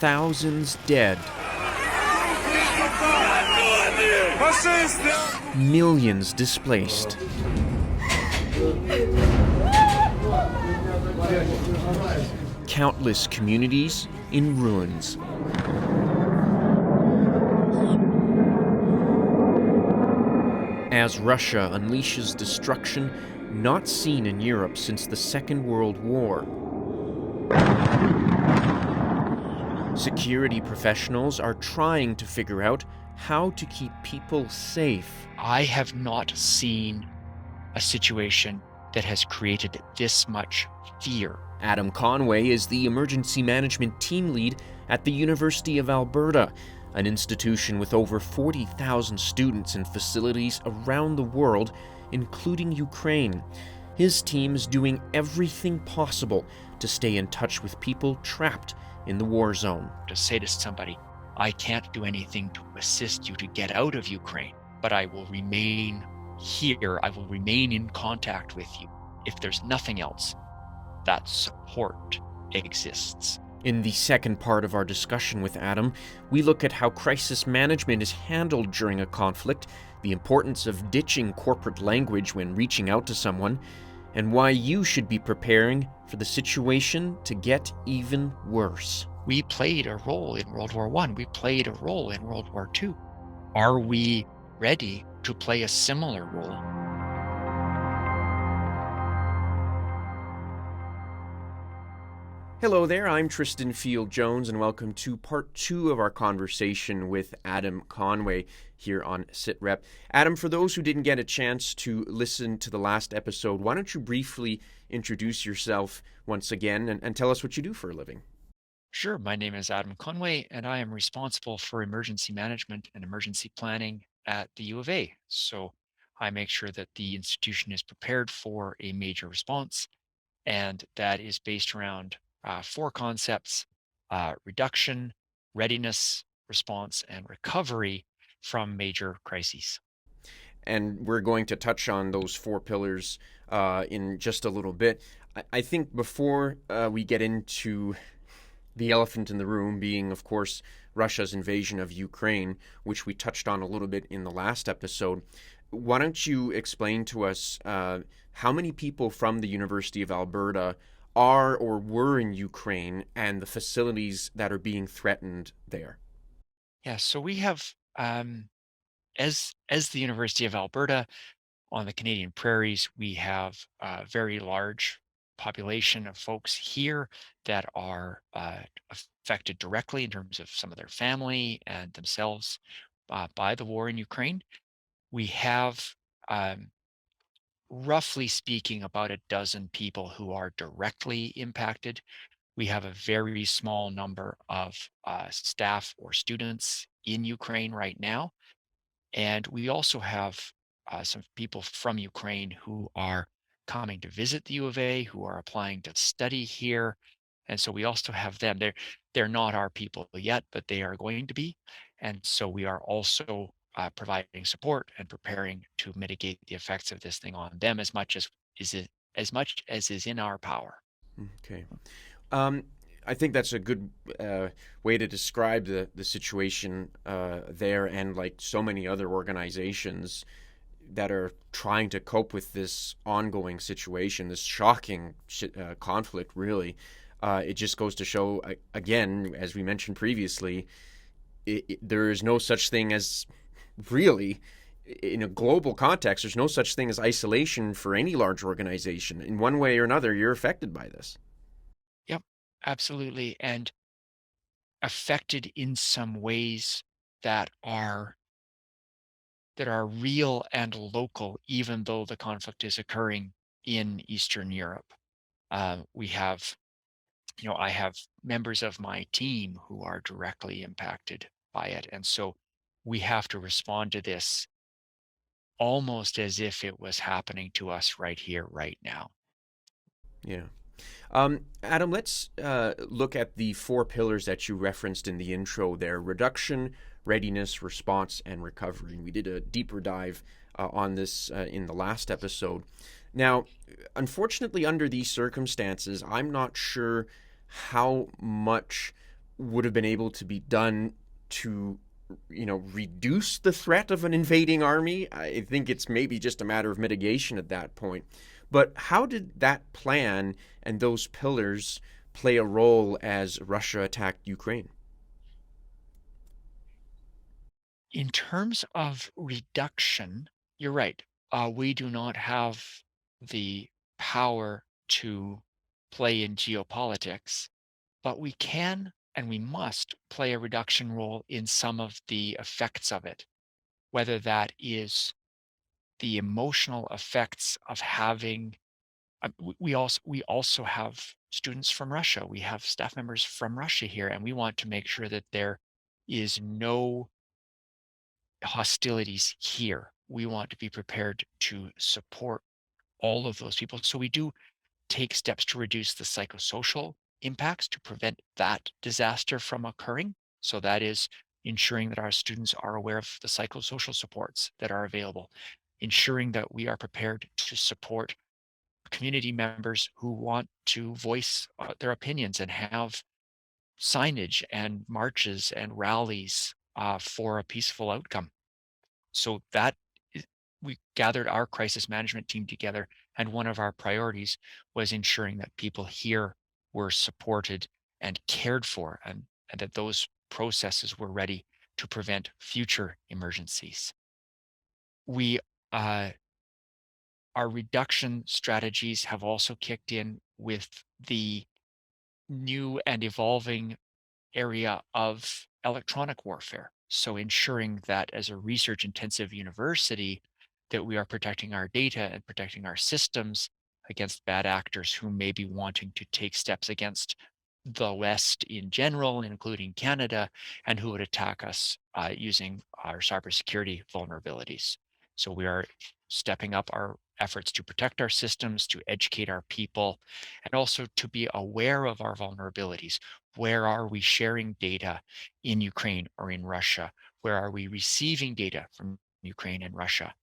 thousands dead, millions displaced. Countless communities in ruins. As Russia unleashes destruction not seen in Europe since the Second World War. Security professionals are trying to figure out how to keep people safe. I have not seen a situation that has created this much fear. Adam Conway is the emergency management team lead at the University of Alberta, an institution with over 40,000 students in facilities around the world, including Ukraine. His team is doing everything possible to stay in touch with people trapped in the war zone. To say to somebody, I can't do anything to assist you to get out of Ukraine, but I will remain here. I will remain in contact with you. If there's nothing else, that support exists. In the second part of our discussion with Adam, we look at how crisis management is handled during a conflict, the importance of ditching corporate language when reaching out to someone, and why you should be preparing for the situation to get even worse. We played a role in World War I. We played a role in World War II. Are we ready to play a similar role? Hello there, I'm Tristan Field-Jones, and welcome to part 2 of our conversation with Adam Conway here on SitRep. Adam, for those who didn't get a chance to listen to the last episode, why don't you briefly introduce yourself once again and tell us what you do for a living? Sure. My name is Adam Conway, and I am responsible for emergency management and emergency planning at the U of A. So I make sure that the institution is prepared for a major response, and that is based around 4 concepts: reduction, readiness, response, and recovery from major crises. And we're going to touch on those 4 pillars in just a little bit. I think before we get into the elephant in the room being, of course, Russia's invasion of Ukraine, which we touched on a little bit in the last episode, why don't you explain to us how many people from the University of Alberta are or were in Ukraine and the facilities that are being threatened there? Yeah, so we have, as the University of Alberta on the Canadian prairies, we have a very large population of folks here that are affected directly in terms of some of their family and themselves by the war in Ukraine. We have, roughly speaking, about a dozen people who are directly impacted. We have a very small number of staff or students in Ukraine right now. And we also have some people from Ukraine who are coming to visit the U of A, who are applying to study here. And so we also have them. They're not our people yet, but they are going to be. And so we are also providing support and preparing to mitigate the effects of this thing on them as much as is in our power. Okay. I think that's a good way to describe the situation there, and like so many other organizations that are trying to cope with this ongoing situation, this shocking conflict, really. It just goes to show, again, as we mentioned previously, there is no such thing as, really, in a global context, there's no such thing as isolation for any large organization. In one way or another, you're affected by this. Yep, absolutely. And affected in some ways that are real and local, even though the conflict is occurring in Eastern Europe. We have, I have members of my team who are directly impacted by it. And so we have to respond to this almost as if it was happening to us right here, right now. Yeah. Adam, let's look at the 4 pillars that you referenced in the intro there: reduction, readiness, response, and recovery. And we did a deeper dive on this in the last episode. Now, unfortunately, under these circumstances, I'm not sure how much would have been able to be done to, reduce the threat of an invading army. I think it's maybe just a matter of mitigation at that point. But how did that plan and those pillars play a role as Russia attacked Ukraine? In terms of reduction, you're right. We do not have the power to play in geopolitics, but we can and we must play a reduction role in some of the effects of it, whether that is the emotional effects of having. We also have students from Russia. We have staff members from Russia here, and we want to make sure that there is no hostilities here. We want to be prepared to support all of those people. So we do take steps to reduce the psychosocial impacts to prevent that disaster from occurring. So that is ensuring that our students are aware of the psychosocial supports that are available, ensuring that we are prepared to support community members who want to voice their opinions and have signage and marches and rallies for a peaceful outcome. So that we gathered our crisis management team together, and one of our priorities was ensuring that people here were supported and cared for, and that those processes were ready to prevent future emergencies. We uh, Our reduction strategies have also kicked in with the new and evolving area of electronic warfare. So ensuring that as a research intensive university that we are protecting our data and protecting our systems against bad actors who may be wanting to take steps against the West in general, including Canada, and who would attack us using our cybersecurity vulnerabilities. So we are stepping up our efforts to protect our systems, to educate our people, and also to be aware of our vulnerabilities. Where are we sharing data in Ukraine or in Russia? Where are we receiving data from Ukraine and Russia?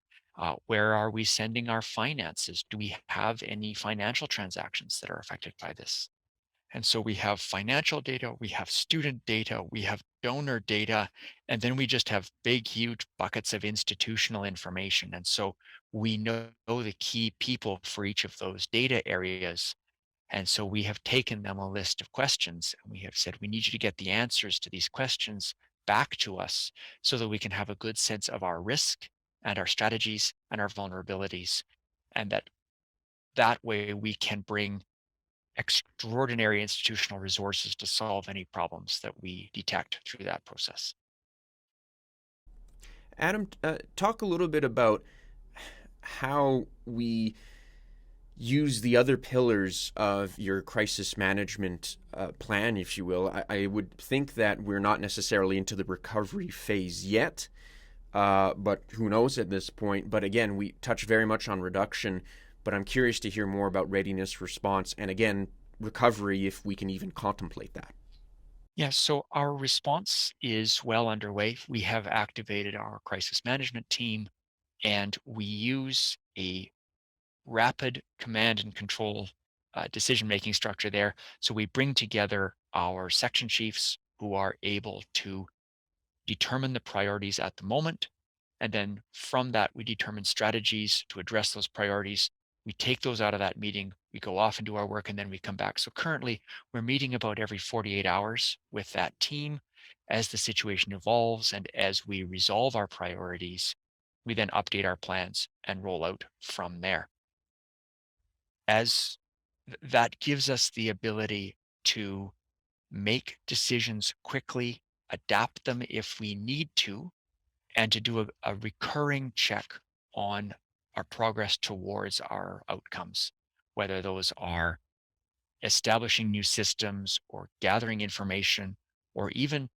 Where are we sending our finances? Do we have any financial transactions that are affected by this? And so we have financial data, we have student data, we have donor data, and then we just have big, huge buckets of institutional information. And so we know the key people for each of those data areas. And so we have taken them a list of questions and we have said, we need you to get the answers to these questions back to us so that we can have a good sense of our risk and our strategies and our vulnerabilities. And that way we can bring extraordinary institutional resources to solve any problems that we detect through that process. Adam, talk a little bit about how we use the other pillars of your crisis management plan, if you will. I would think that we're not necessarily into the recovery phase yet, but who knows at this point. But again, we touch very much on reduction, but I'm curious to hear more about readiness, response, and again, recovery, if we can even contemplate that. Yeah, so our response is well underway. We have activated our crisis management team and we use a rapid command and control decision making structure there. So we bring together our section chiefs who are able to determine the priorities at the moment. And then from that, we determine strategies to address those priorities. We take those out of that meeting, we go off and do our work, and then we come back. So currently, we're meeting about every 48 hours with that team. As the situation evolves and as we resolve our priorities, we then update our plans and roll out from there. As that gives us the ability to make decisions quickly, adapt them if we need to, and to do a recurring check on our progress towards our outcomes, whether those are establishing new systems or gathering information, or even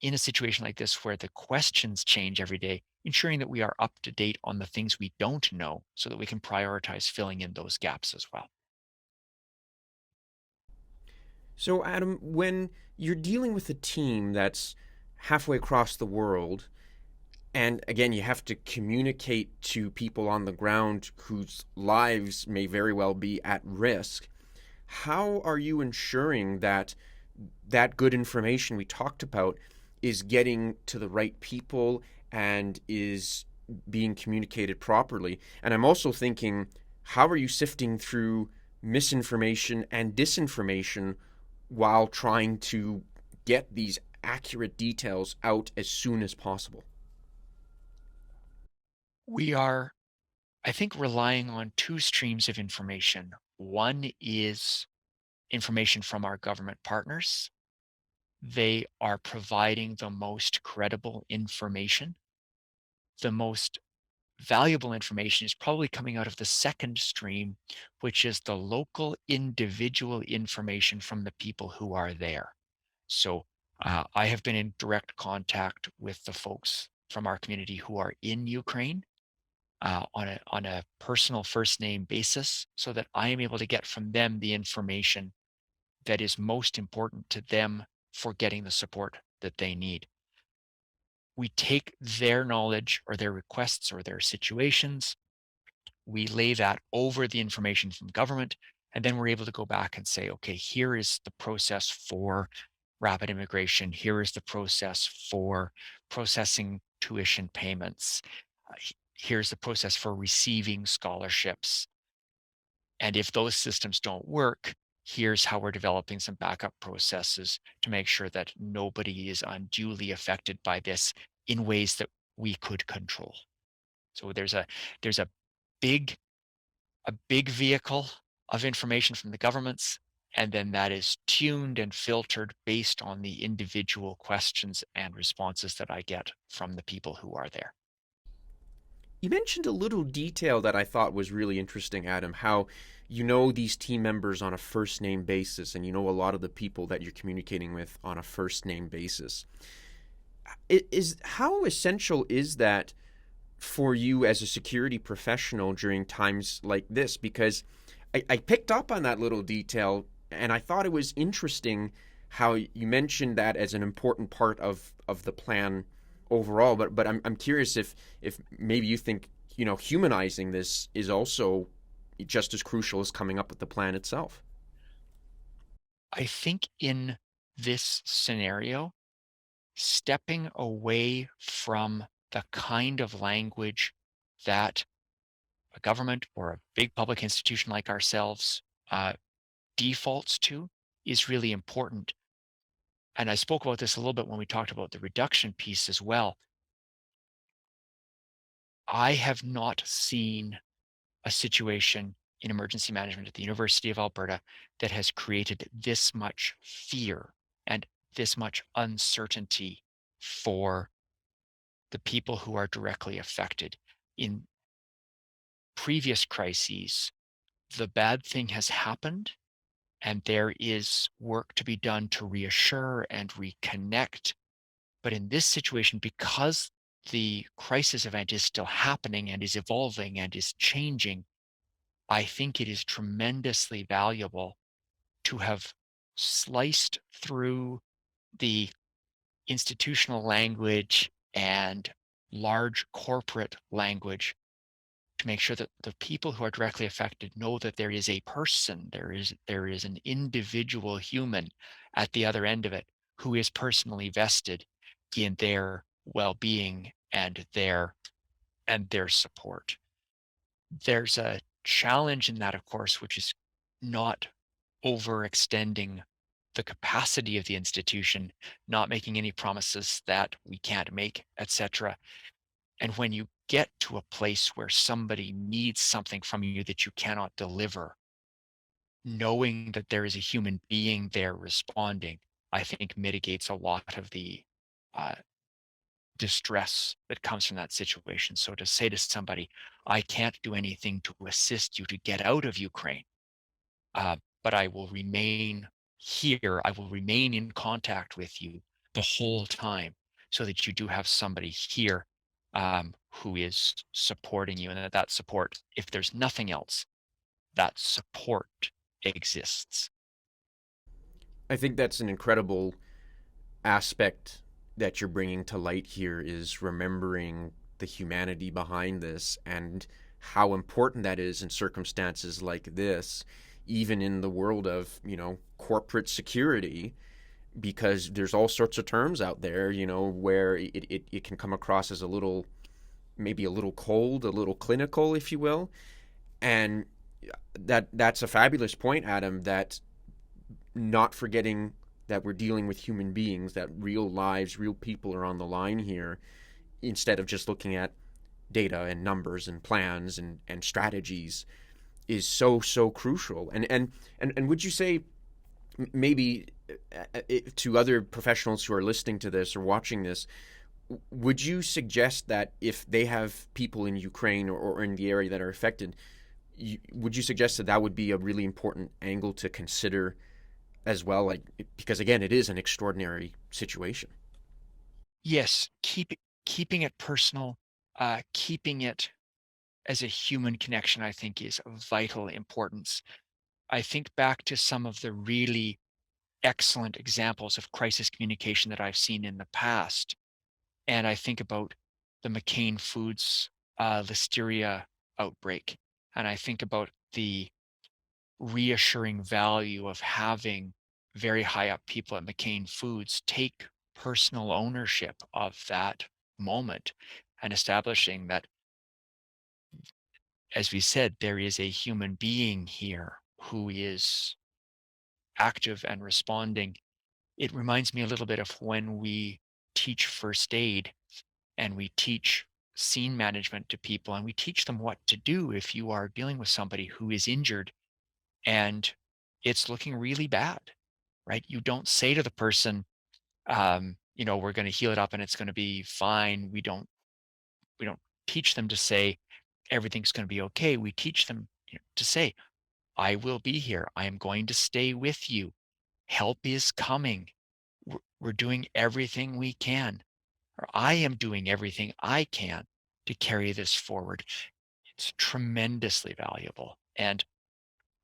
in a situation like this where the questions change every day, ensuring that we are up to date on the things we don't know so that we can prioritize filling in those gaps as well. So, Adam, when you're dealing with a team that's halfway across the world, and again, you have to communicate to people on the ground whose lives may very well be at risk, how are you ensuring that that good information we talked about is getting to the right people and is being communicated properly. And I'm also thinking, how are you sifting through misinformation and disinformation while trying to get these accurate details out as soon as possible? We are, I think, relying on two streams of information. One is information from our government partners. They are providing the most credible information. The most valuable information is probably coming out of the second stream, which is the local individual information from the people who are there. So I have been in direct contact with the folks from our community who are in Ukraine on a personal first name basis, so that I am able to get from them the information that is most important to them for getting the support that they need. We take their knowledge or their requests or their situations, we lay that over the information from government, and then we're able to go back and say, okay, here is the process for rapid immigration. Here is the process for processing tuition payments. Here's the process for receiving scholarships. And if those systems don't work, here's how we're developing some backup processes to make sure that nobody is unduly affected by this in ways that we could control. So there's big a big vehicle of information from the governments, and then that is tuned and filtered based on the individual questions and responses that I get from the people who are there. You mentioned a little detail that I thought was really interesting, Adam, how you know these team members on a first name basis and you know a lot of the people that you're communicating with on a first name basis. Is how essential is that for you as a security professional during times like this? Because I picked up on that little detail and I thought it was interesting how you mentioned that as an important part of the plan overall. But I'm curious if maybe you think, you know, humanizing this is also just as crucial as coming up with the plan itself. I think in this scenario, stepping away from the kind of language that a government or a big public institution like ourselves defaults to is really important. And I spoke about this a little bit when we talked about the reduction piece as well. I have not seen a situation in emergency management at the University of Alberta that has created this much fear and this much uncertainty for the people who are directly affected. In previous crises, the bad thing has happened, and there is work to be done to reassure and reconnect. But in this situation, because the crisis event is still happening and is evolving and is changing, I think it is tremendously valuable to have sliced through the institutional language and large corporate language to make sure that the people who are directly affected know that there is a person, there is an individual human at the other end of it who is personally vested in their well-being and their support. There's a challenge in that, of course, which is not overextending the capacity of the institution, not making any promises that we can't make, etc. And when you get to a place where somebody needs something from you that you cannot deliver, knowing that there is a human being there responding, I think mitigates a lot of the uh, distress that comes from that situation. So to say to somebody, I can't do anything to assist you to get out of Ukraine, uh, but I will remain here. I will remain in contact with you the whole time so that you do have somebody here who is supporting you. And that support, if there's nothing else, that support exists. I think that's an incredible aspect that you're bringing to light here is remembering the humanity behind this and how important that is in circumstances like this, even in the world of, you know, corporate security. because there's all sorts of terms out there, where it can come across as maybe a little cold, a little clinical, if you will. And that's a fabulous point, Adam, that not forgetting that we're dealing with human beings, that real lives, real people are on the line here, instead of just looking at data and numbers and plans and strategies, is so crucial. And would you say, maybe, to other professionals who are listening to this or watching this, would you suggest that if they have people in Ukraine or in the area that are affected, would you suggest that that would be a really important angle to consider as well? Like, because again, it is an extraordinary situation. Yes, keeping it personal, keeping it as a human connection, I think is of vital importance. I think back to some of the really excellent examples of crisis communication that I've seen in the past. And I think about the McCain Foods listeria outbreak. And I think about the reassuring value of having very high up people at McCain Foods take personal ownership of that moment and establishing that, as we said, there is a human being here who is active and responding. It reminds me a little bit of when we teach first aid and we teach scene management to people and we teach them what to do if you are dealing with somebody who is injured and it's looking really bad, right? You don't say to the person, we're going to heal it up and it's going to be fine. We don't teach them to say everything's going to be okay. We teach them, to say, I will be here. I am going to stay with you. Help is coming. We're doing everything we can, or I am doing everything I can to carry this forward. It's tremendously valuable. And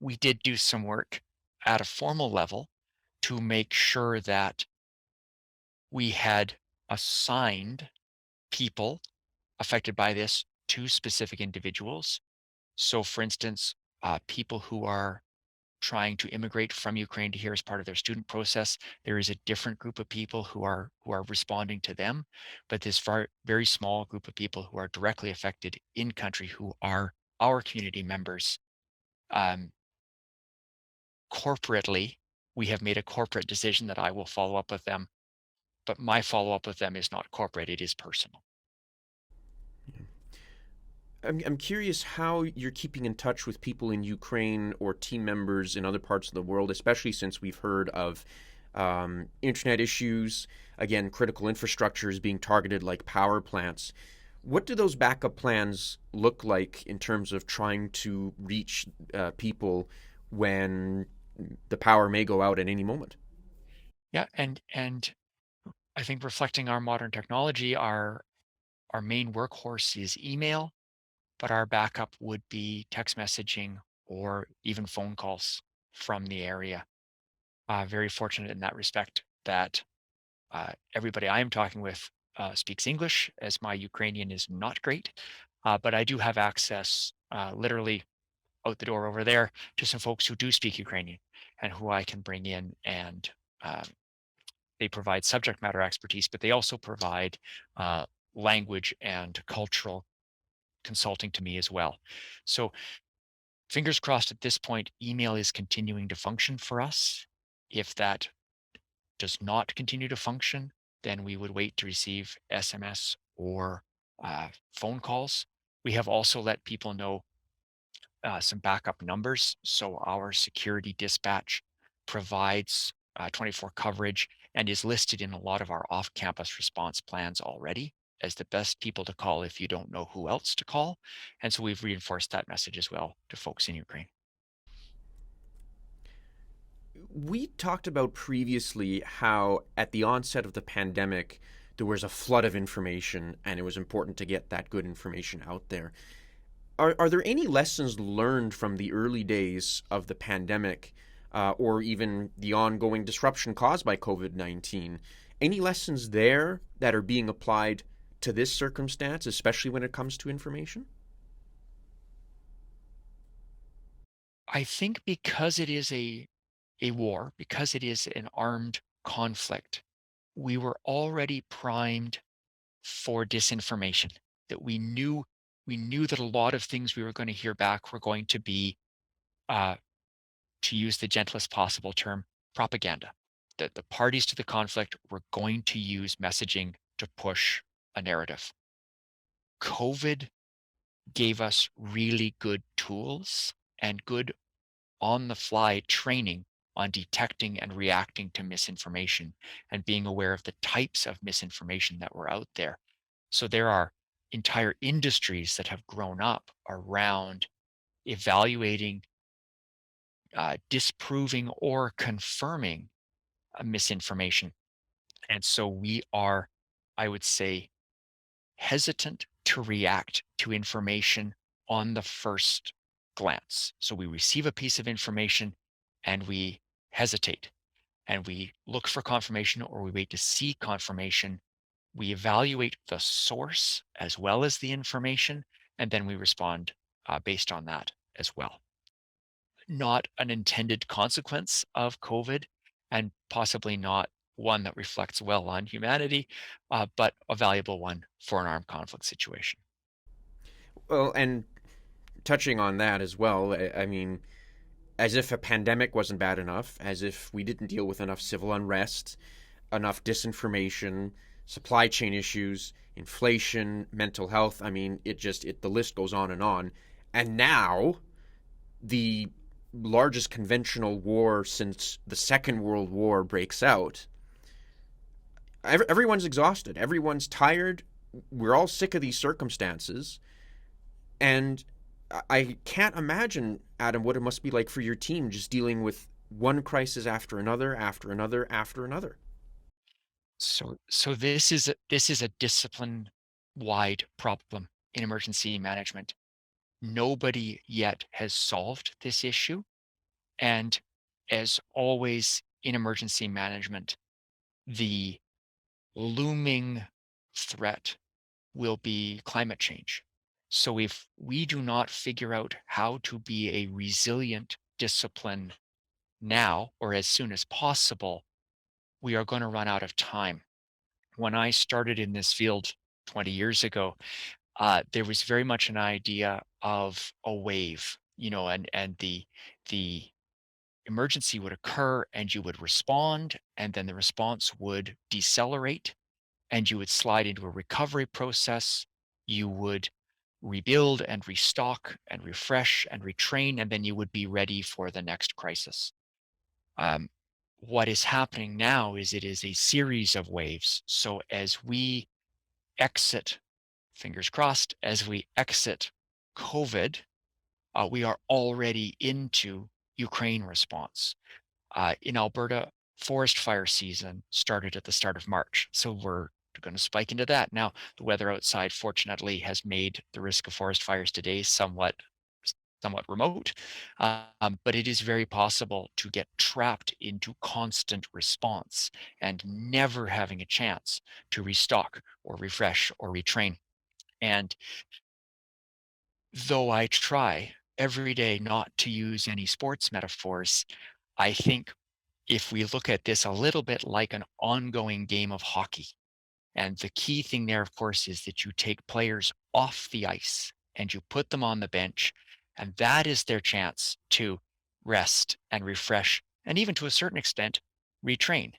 we did do some work at a formal level to make sure that we had assigned people affected by this to specific individuals. So, for instance, people who are trying to immigrate from Ukraine to here as part of their student process, there is a different group of people who are responding to them, but this very small group of people who are directly affected in country who are our community members. Um, Corporately, we have made a corporate decision that I will follow up with them, but my follow up with them is not corporate; it is personal. I'm curious how you're keeping in touch with people in Ukraine or team members in other parts of the world, especially since we've heard of internet issues, again, critical infrastructure is being targeted like power plants. What do those backup plans look like in terms of trying to reach people when the power may go out at any moment? Yeah, and I think reflecting our modern technology, our main workhorse is email, but our backup would be text messaging or even phone calls from the area. Very fortunate in that respect that everybody I am talking with speaks English, as my Ukrainian is not great. But I do have access literally out the door over there to some folks who do speak Ukrainian and who I can bring in. And um, they provide subject matter expertise, but they also provide uh, language and cultural consulting to me as well. So fingers crossed at this point, email is continuing to function for us. If that does not continue to function, then we would wait to receive SMS or phone calls. We have also let people know some backup numbers. So our security dispatch provides 24 coverage and is listed in a lot of our off campus response plans already as the best people to call if you don't know who else to call. And so we've reinforced that message as well to folks in Ukraine. We talked about previously how at the onset of the pandemic, there was a flood of information and it was important to get that good information out there. Are there any lessons learned from the early days of the pandemic, or even the ongoing disruption caused by COVID-19? Any lessons there that are being applied to this circumstance, especially when it comes to information? I think because it is a war, because it is an armed conflict, we were already primed for disinformation, that we knew that a lot of things we were going to hear back were going to be, uh, to use the gentlest possible term, propaganda. That the parties to the conflict were going to use messaging to push a narrative. COVID gave us really good tools and good on the fly training on detecting and reacting to misinformation and being aware of the types of misinformation that were out there. So there are entire industries that have grown up around evaluating, disproving, or confirming misinformation. And so we are, I would say, hesitant to react to information on the first glance. So we receive a piece of information and we hesitate and we look for confirmation or we wait to see confirmation. We evaluate the source as well as the information, and then we respond based on that as well. Not an intended consequence of COVID, and possibly not one that reflects well on humanity, but a valuable one for an armed conflict situation. Well, and touching on that as well, I mean, as if a pandemic wasn't bad enough, as if we didn't deal with enough civil unrest, enough disinformation, supply chain issues, inflation, mental health. I mean, the list goes on and on. And now the largest conventional war since the Second World War breaks out. Everyone's exhausted. Everyone's tired. We're all sick of these circumstances. And I can't imagine, Adam, what it must be like for your team just dealing with one crisis after another, after another, after another. So this is a discipline-wide problem in emergency management. Nobody yet has solved this issue, and as always in emergency management, the looming threat will be climate change. So if we do not figure out how to be a resilient discipline now or as soon as possible, we are going to run out of time. When I started in this field 20 years ago, there was very much an idea of a wave, and the emergency would occur and you would respond, and then the response would decelerate and you would slide into a recovery process. You would rebuild and restock and refresh and retrain, and then you would be ready for the next crisis. Um, what is happening now is it is a series of waves. So as we exit, fingers crossed, as we exit COVID, we are already into Ukraine response. In Alberta, forest fire season started at the start of March. So we're going to spike into that. Now, the weather outside, fortunately, has made the risk of forest fires today somewhat remote. But it is very possible to get trapped into constant response and never having a chance to restock or refresh or retrain. And though I try every day not to use any sports metaphors, I think if we look at this a little bit like an ongoing game of hockey, and the key thing there, of course, is that you take players off the ice and you put them on the bench, and that is their chance to rest and refresh, and even to a certain extent, retrain.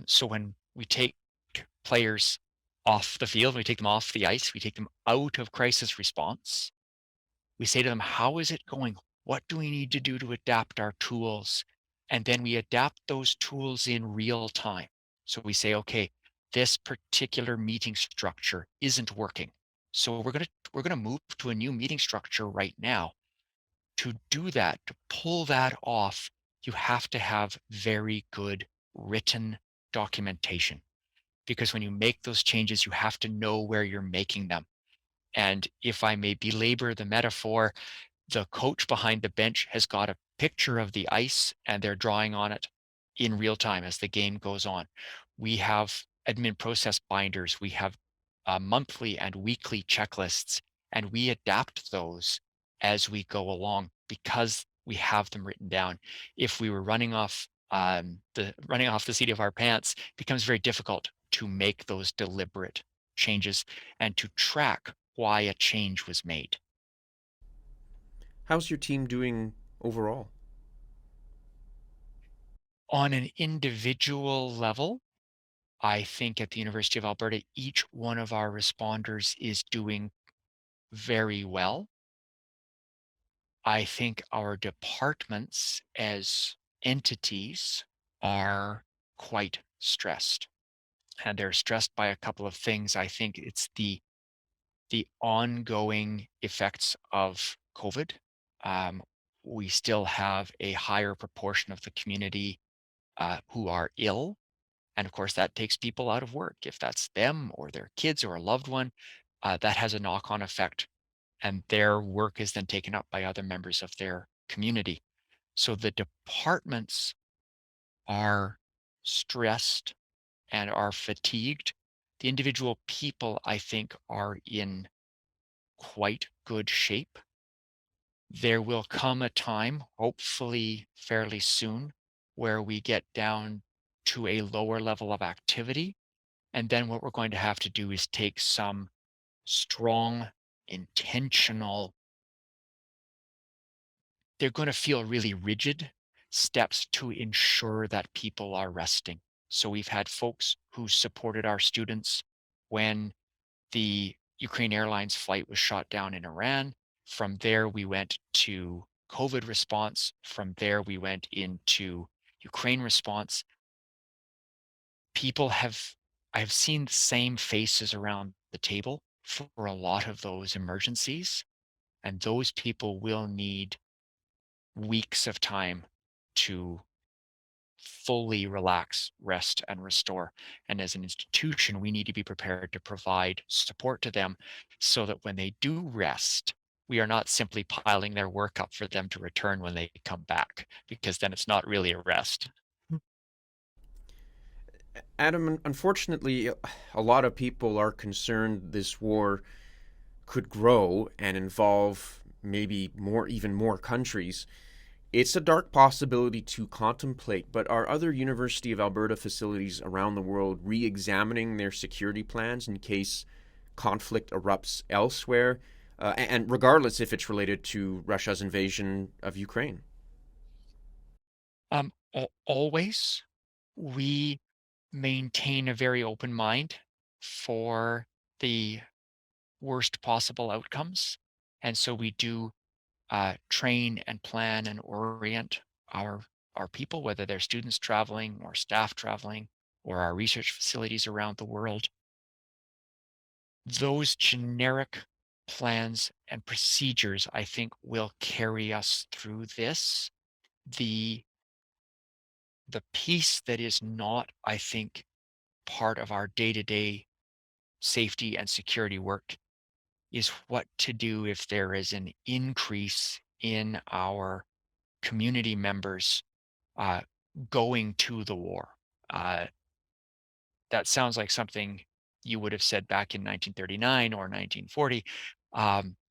So when we take players off the field, we take them off the ice, we take them out of crisis response, we say to them, how is it going? What do we need to do to adapt our tools? And then we adapt those tools in real time. So we say, okay, this particular meeting structure isn't working. So we're going to move to a new meeting structure right now. To do that, to pull that off, you have to have very good written documentation, because when you make those changes, you have to know where you're making them. And if I may belabor the metaphor, the coach behind the bench has got a picture of the ice and they're drawing on it in real time as the game goes on. We have admin process binders, we have monthly and weekly checklists, and we adapt those as we go along because we have them written down. If we were running off the running off the seat of our pants, becomes very difficult to make those deliberate changes and to track why a change was made. How's your team doing overall? On an individual level, I think at the University of Alberta, each one of our responders is doing very well. I think our departments as entities are quite stressed. And they're stressed by a couple of things. I think it's the ongoing effects of COVID. Um, we still have a higher proportion of the community who are ill. And of course, that takes people out of work. If that's them or their kids or a loved one, that has a knock on effect. And their work is then taken up by other members of their community. So the departments are stressed and are fatigued. The individual people, I think, are in quite good shape. There will come a time, hopefully fairly soon, where we get down to a lower level of activity. And then what we're going to have to do is take some strong, intentional, they're going to feel really rigid steps to ensure that people are resting. So we've had folks who supported our students when the Ukraine Airlines flight was shot down in Iran. From there, we went to COVID response. From there, we went into Ukraine response. People have, I've seen the same faces around the table for a lot of those emergencies. And those people will need weeks of time to fully relax, rest, and restore. And as an institution, we need to be prepared to provide support to them so that when they do rest, we are not simply piling their work up for them to return when they come back, because then it's not really a rest. Adam, unfortunately, a lot of people are concerned this war could grow and involve maybe more, even more countries. It's a dark possibility to contemplate, but are other University of Alberta facilities around the world re examining their security plans in case conflict erupts elsewhere? And regardless if it's related to Russia's invasion of Ukraine. Always, we maintain a very open mind for the worst possible outcomes. And so we do train and plan and orient our people, whether they're students traveling or staff traveling or our research facilities around the world. Those generic plans and procedures, I think, will carry us through this. The the piece that is not, I think, part of our day-to-day safety and security work is what to do if there is an increase in our community members uh, going to the war. Uh, that sounds like something you would have said back in 1939 or 1940,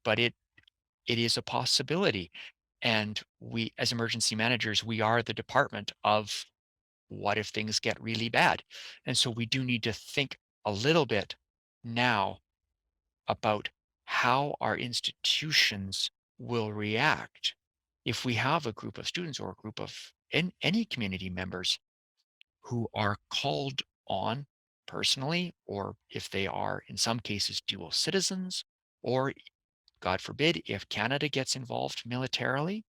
but it is a possibility. And we, as emergency managers, we are the department of what if things get really bad. And so we do need to think a little bit now about how our institutions will react if we have a group of students or a group of any community members who are called on personally, or if they are, in some cases, dual citizens, or God forbid, if Canada gets involved militarily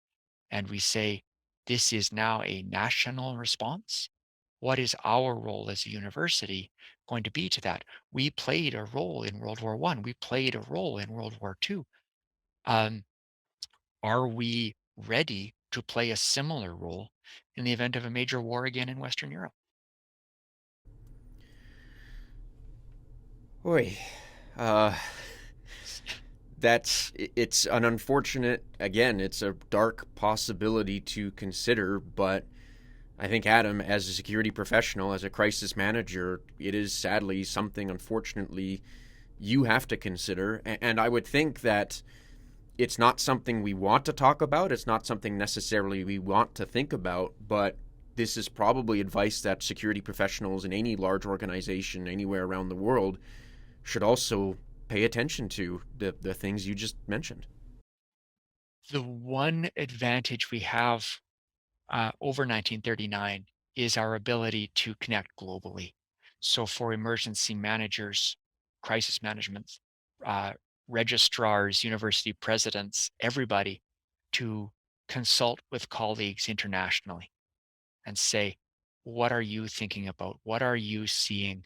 and we say, this is now a national response. What is our role as a university going to be to that? We played a role in World War I. We played a role in World War II. Um, are we ready to play a similar role in the event of a major war again in Western Europe? Boy, uh, it's an unfortunate, again, it's a dark possibility to consider, but I think, Adam, as a security professional, as a crisis manager, it is sadly something, unfortunately, you have to consider. And I would think that it's not something we want to talk about. It's not something necessarily we want to think about, but this is probably advice that security professionals in any large organization anywhere around the world should also pay attention to, the things you just mentioned. The one advantage we have over 1939 is our ability to connect globally. So for emergency managers, crisis management, uh, registrars, university presidents, everybody to consult with colleagues internationally and say, what are you thinking about? What are you seeing?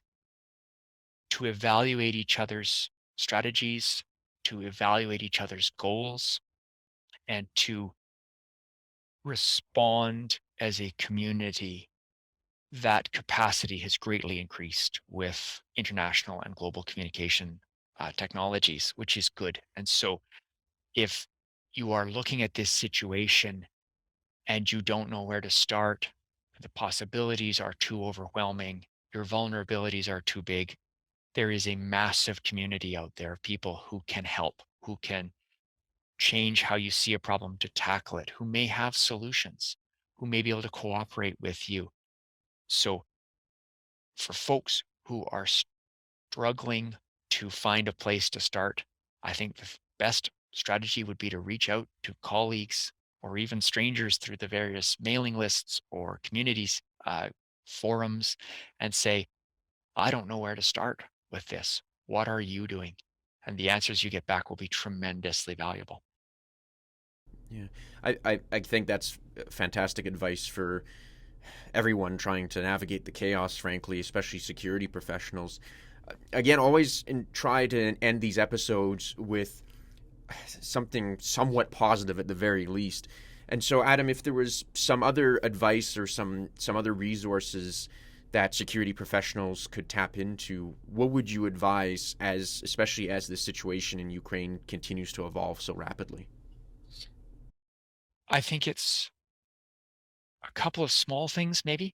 To evaluate each other's strategies, to evaluate each other's goals, and to respond as a community. That capacity has greatly increased with international and global communication technologies, which is good. And so, if you are looking at this situation and you don't know where to start, the possibilities are too overwhelming, your vulnerabilities are too big, there is a massive community out there of people who can help, who can change how you see a problem to tackle it, who may have solutions, who may be able to cooperate with you. So, for folks who are struggling to find a place to start, I think the best strategy would be to reach out to colleagues or even strangers through the various mailing lists or communities, forums, and say, I don't know where to start with this. What are you doing? And the answers you get back will be tremendously valuable. Yeah, I think that's fantastic advice for everyone trying to navigate the chaos, frankly, especially security professionals. Again, always try to end these episodes with something somewhat positive at the very least. And so, Adam, if there was some other advice or some other resources that security professionals could tap into, what would you advise, especially as the situation in Ukraine continues to evolve so rapidly? I think it's a couple of small things, maybe.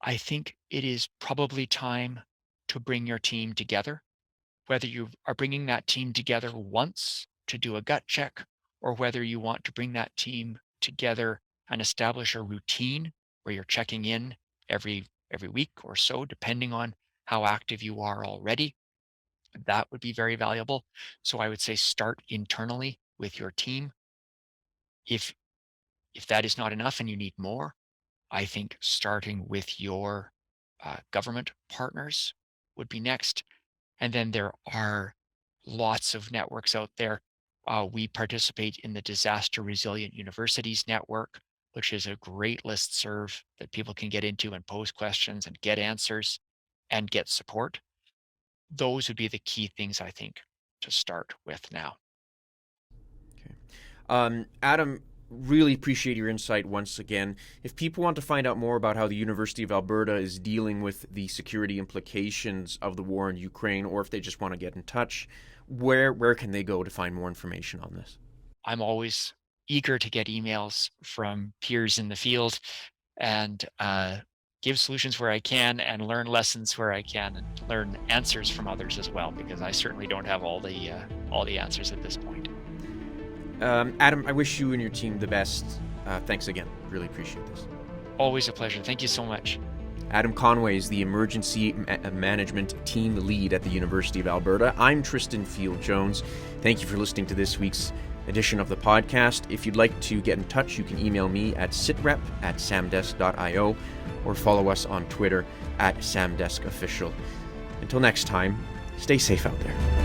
I think it is probably time to bring your team together, whether you are bringing that team together once to do a gut check, or whether you want to bring that team together and establish a routine where you're checking in every week or so, depending on how active you are already. That would be very valuable. So I would say start internally with your team. If if that is not enough and you need more, I think starting with your government partners would be next. And then there are lots of networks out there. We participate in the Disaster Resilient Universities Network, which is a great listserv that people can get into and pose questions and get answers and get support. Those would be the key things I think to start with now. Okay. Adam, really appreciate your insight once again. If people want to find out more about how the University of Alberta is dealing with the security implications of the war in Ukraine, or if they just want to get in touch, where can they go to find more information on this? I'm always eager to get emails from peers in the field and give solutions where I can and learn lessons where I can and learn answers from others as well, because I certainly don't have all the answers at this point. Adam, I wish you and your team the best. Thanks again. Really appreciate this. Always a pleasure. Thank you so much. Adam Conway is the Emergency Management Team Lead at the University of Alberta. I'm Tristan Field-Jones. Thank you for listening to this week's edition of the podcast. If you'd like to get in touch, you can email me at sitrep@samdesk.io or follow us on Twitter @samdeskofficial. Until next time, stay safe out there.